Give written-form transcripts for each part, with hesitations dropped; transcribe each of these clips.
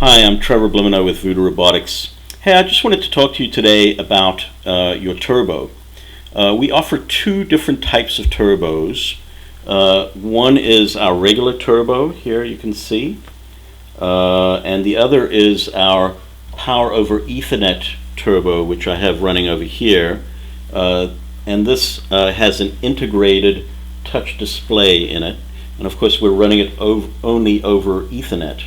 Hi, I'm Trevor Blumenau with Voodoo Robotics. Hey, I just wanted to talk to you today about your turbo. We offer two different types of turbos. One is our regular turbo, here you can see, and the other is our Power over Ethernet turbo, which I have running over here. And this has an integrated touch display in it, and of course we're running it only over Ethernet.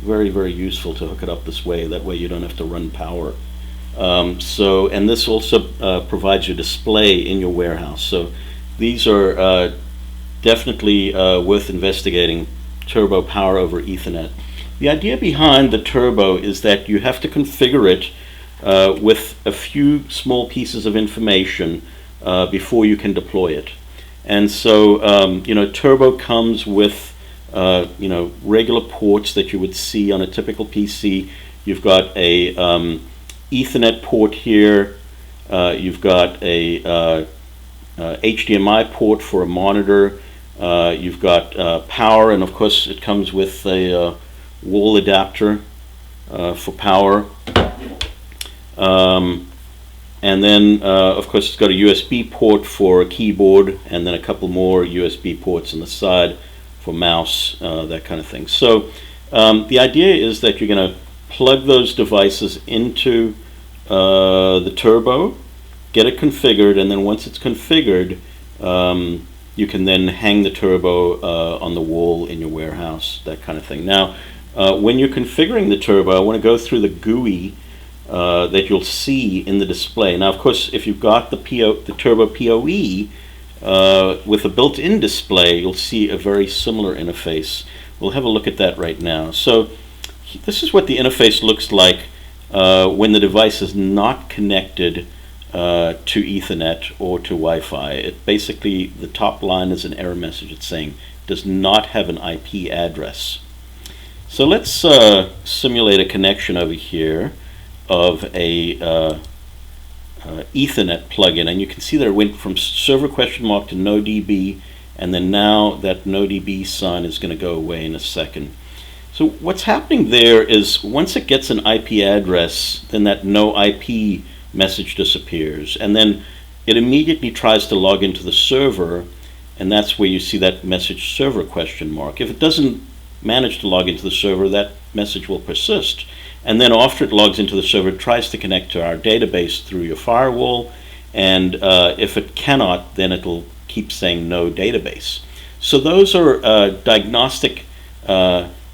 Very, very useful to hook it up this way. That way you don't have to run power. And this also provides you display in your warehouse. So these are definitely worth investigating. Turbo Power over Ethernet. The idea behind the turbo is that you have to configure it with a few small pieces of information before you can deploy it. And so turbo comes with regular ports that you would see on a typical PC. You've got a Ethernet port here. You've got a HDMI port for a monitor. You've got power, and of course it comes with a wall adapter for power. And then, of course, it's got a USB port for a keyboard, and then a couple more USB ports on the side for mouse, that kind of thing. So the idea is that you're going to plug those devices into the turbo, get it configured, and then once it's configured, you can then hang the turbo on the wall in your warehouse, that kind of thing. Now, when you're configuring the turbo, I want to go through the GUI that you'll see in the display. Now, of course, if you've got the turbo PoE, with a built-in display, you'll see a very similar interface. We'll have a look at that right now. So this is what the interface looks like when the device is not connected to Ethernet or to Wi-Fi. It basically, the top line is an error message. It's saying does not have an IP address. So let's simulate a connection over here of a Ethernet plugin, and you can see that it went from server question mark to no DB, and then now that no DB sign is going to go away in a second. So what's happening there is once it gets an IP address, then that no IP message disappears, and then it immediately tries to log into the server, and that's where you see that message server question mark. If it doesn't manage to log into the server, that message will persist. And then after it logs into the server, it tries to connect to our database through your firewall, and if it cannot, then it'll keep saying no database. So those are diagnostic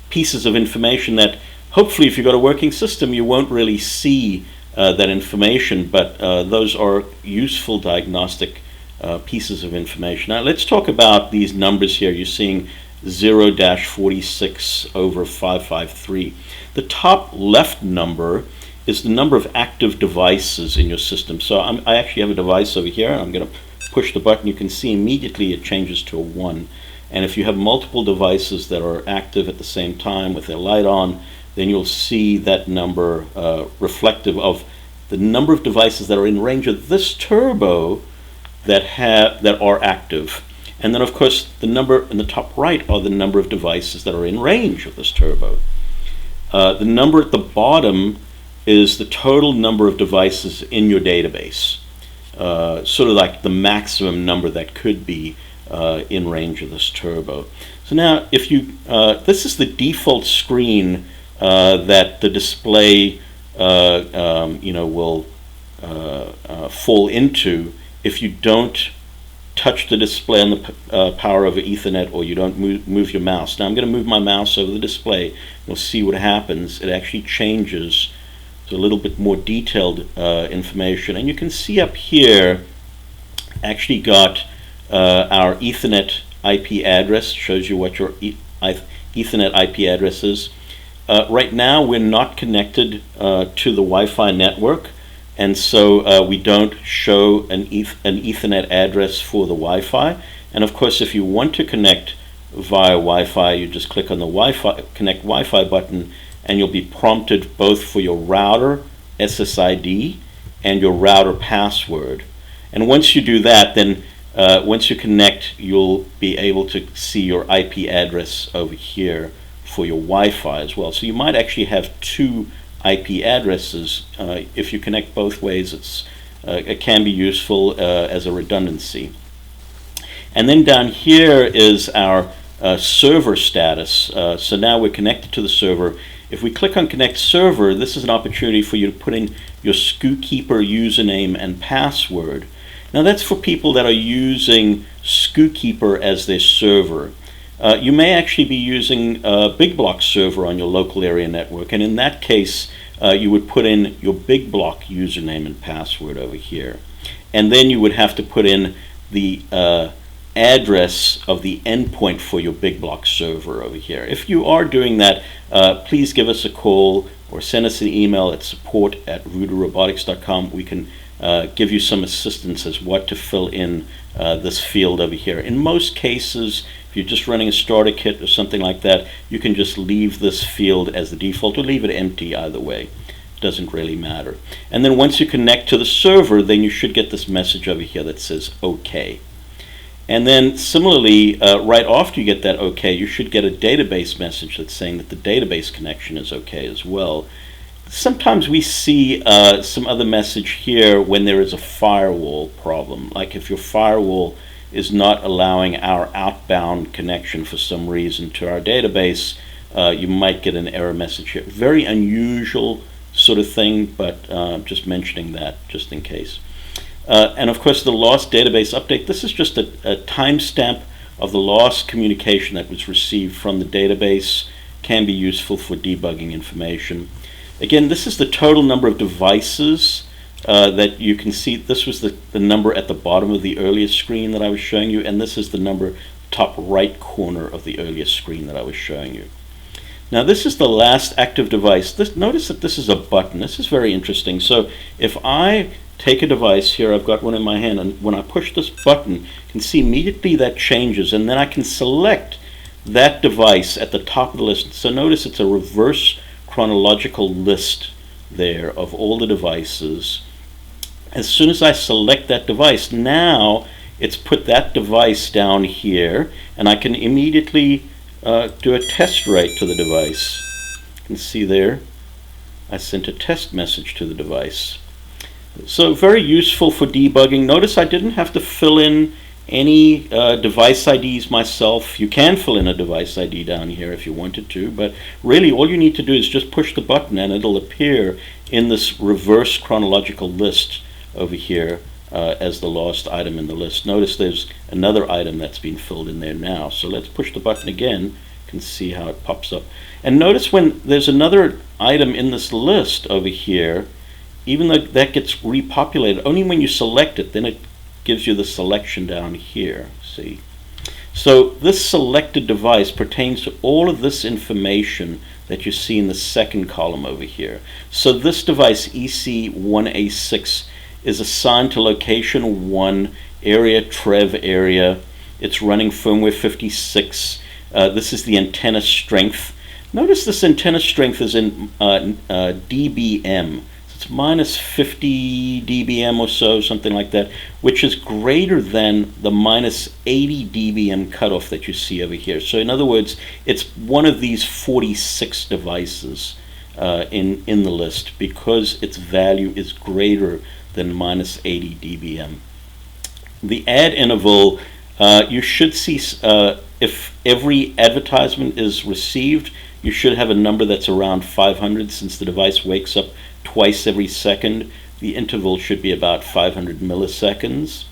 pieces of information that hopefully if you've got a working system, you won't really see that information, but those are useful diagnostic pieces of information. Now let's talk about these numbers here. You're seeing 0-46 over 553. The top left number is the number of active devices in your system. So I actually have a device over here, and I'm going to push the button. You can see immediately it changes to a 1. And if you have multiple devices that are active at the same time with their light on, then you'll see that number reflective of the number of devices that are in range of this turbo that are active. And then, of course, the number in the top right are the number of devices that are in range of this turbo. The number at the bottom is the total number of devices in your database, sort of like the maximum number that could be in range of this turbo. So now, if you, this is the default screen that the display, will fall into if you don't touch the display on the power over Ethernet, or you don't move your mouse. Now I'm going to move my mouse over the display. We'll see what happens. It actually changes to a little bit more detailed information, and you can see up here actually got our Ethernet IP address. Shows you what your Ethernet IP address is. Right now we're not connected to the Wi-Fi network, and so we don't show an Ethernet address for the Wi-Fi. And of course, if you want to connect via Wi-Fi, you just click on the Wi-Fi connect Wi-Fi button, and you'll be prompted both for your router SSID and your router password. And once you do that, then once you connect, you'll be able to see your IP address over here for your Wi-Fi as well. So you might actually have two IP addresses. If you connect both ways, it can be useful as a redundancy. And then down here is our server status. So now we're connected to the server. If we click on Connect Server, this is an opportunity for you to put in your Scootkeeper username and password. Now that's for people that are using Scootkeeper as their server. You may actually be using a Big Block server on your local area network, and in that case, you would put in your Big Block username and password over here. And then you would have to put in the address of the endpoint for your Big Block server over here. If you are doing that, please give us a call or send us an email at support@voodoorobotics.com. We can give you some assistance as what to fill in this field over here. In most cases, if you're just running a starter kit or something like that, you can just leave this field as the default or leave it empty either way. It doesn't really matter. And then once you connect to the server, then you should get this message over here that says OK. And then similarly, right after you get that OK, you should get a database message that's saying that the database connection is OK as well. Sometimes we see some other message here when there is a firewall problem, like if your firewall is not allowing our outbound connection for some reason to our database, you might get an error message here. Very unusual sort of thing, but just mentioning that just in case. And of course the last database update, this is just a timestamp of the last communication that was received from the database. Can be useful for debugging information. Again, this is the total number of devices that you can see. This was the number at the bottom of the earlier screen that I was showing you, and this is the number top right corner of the earlier screen that I was showing you. Now this is the last active device. Notice that this is a button. This is very interesting. So if I take a device here, I've got one in my hand, and when I push this button, you can see immediately that changes, and then I can select that device at the top of the list. So notice it's a reverse chronological list there of all the devices. As soon as I select that device, now it's put that device down here, and I can immediately do a test write to the device. You can see there, I sent a test message to the device. So very useful for debugging. Notice I didn't have to fill in any device IDs myself. You can fill in a device ID down here if you wanted to, but really all you need to do is just push the button and it'll appear in this reverse chronological list over here as the last item in the list. Notice there's another item that's been filled in there now. So let's push the button again. You can see how it pops up. And notice when there's another item in this list over here, even though that gets repopulated, only when you select it, then it gives you the selection down here, see? So this selected device pertains to all of this information that you see in the second column over here. So this device, EC1A6, is assigned to location 1, area Trev area. It's running firmware 56. This is the antenna strength. Notice this antenna strength is in dBm. It's minus 50 dBm or so, something like that, which is greater than the minus 80 dBm cutoff that you see over here. So in other words, it's one of these 46 devices in the list because its value is greater than minus 80 dBm. The add interval, you should see if every advertisement is received, you should have a number that's around 500 since the device wakes up twice every second. The interval should be about 500 milliseconds.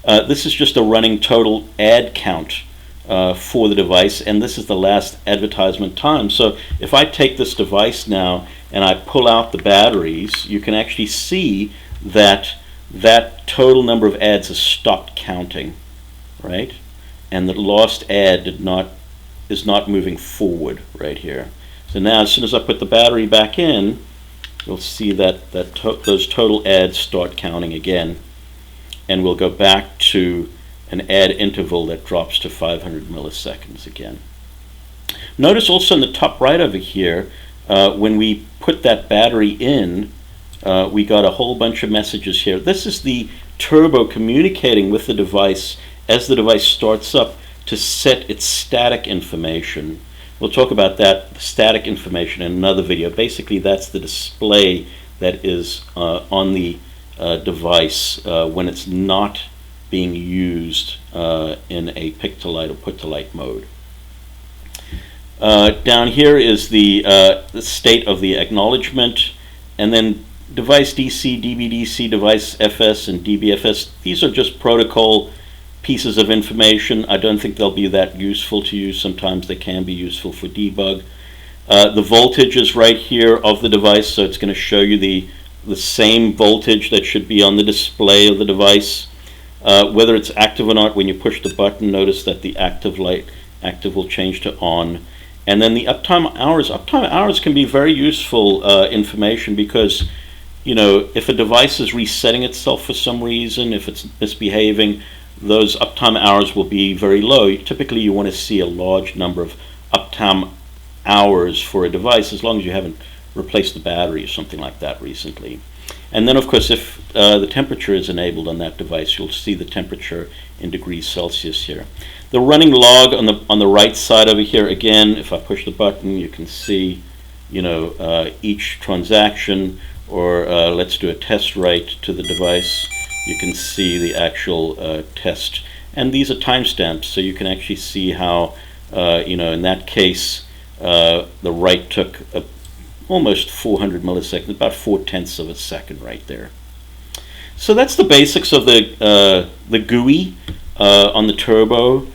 This is just a running total ad count for the device, and this is the last advertisement time. So if I take this device now and I pull out the batteries, you can actually see that that total number of ads has stopped counting, right? And the last ad is not moving forward right here. So now as soon as I put the battery back in, you'll see that those total ads start counting again, and we'll go back to an ad interval that drops to 500 milliseconds again. Notice also in the top right over here, when we put that battery in, we got a whole bunch of messages here. This is the turbo communicating with the device as the device starts up to set its static information. We'll talk about that, the static information, in another video. Basically, that's the display that is on the device when it's not being used in a pick-to-light or put-to-light mode. Down here is the state of the acknowledgement, and then device DC, DBDC, device FS, and DBFS. These are just protocol pieces of information. I don't think they'll be that useful to you. Sometimes they can be useful for debug. The voltage is right here of the device, so it's going to show you the same voltage that should be on the display of the device. Whether it's active or not, when you push the button, notice that the active will change to on. And then the uptime hours. Uptime hours can be very useful information because, you know, if a device is resetting itself for some reason, if it's misbehaving, those uptime hours will be very low. Typically, you want to see a large number of uptime hours for a device, as long as you haven't replaced the battery or something like that recently. And then, of course, if the temperature is enabled on that device, you'll see the temperature in degrees Celsius here. The running log on the right side over here, again, if I push the button, you can see, you know, each transaction, or let's do a test write to the device. You can see the actual test. And these are timestamps, so you can actually see how, you know, in that case, the write took almost 400 milliseconds, about 4/10 of a second right there. So that's the basics of the GUI on the Turbo.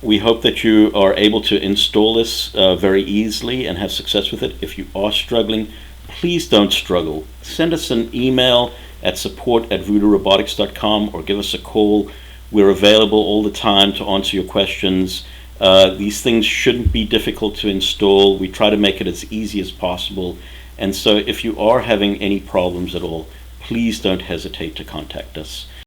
We hope that you are able to install this very easily and have success with it. If you are struggling, please don't struggle. Send us an email at support@voodoorobotics.com or give us a call. We're available all the time to answer your questions. These things shouldn't be difficult to install. We try to make it as easy as possible. And so if you are having any problems at all, please don't hesitate to contact us.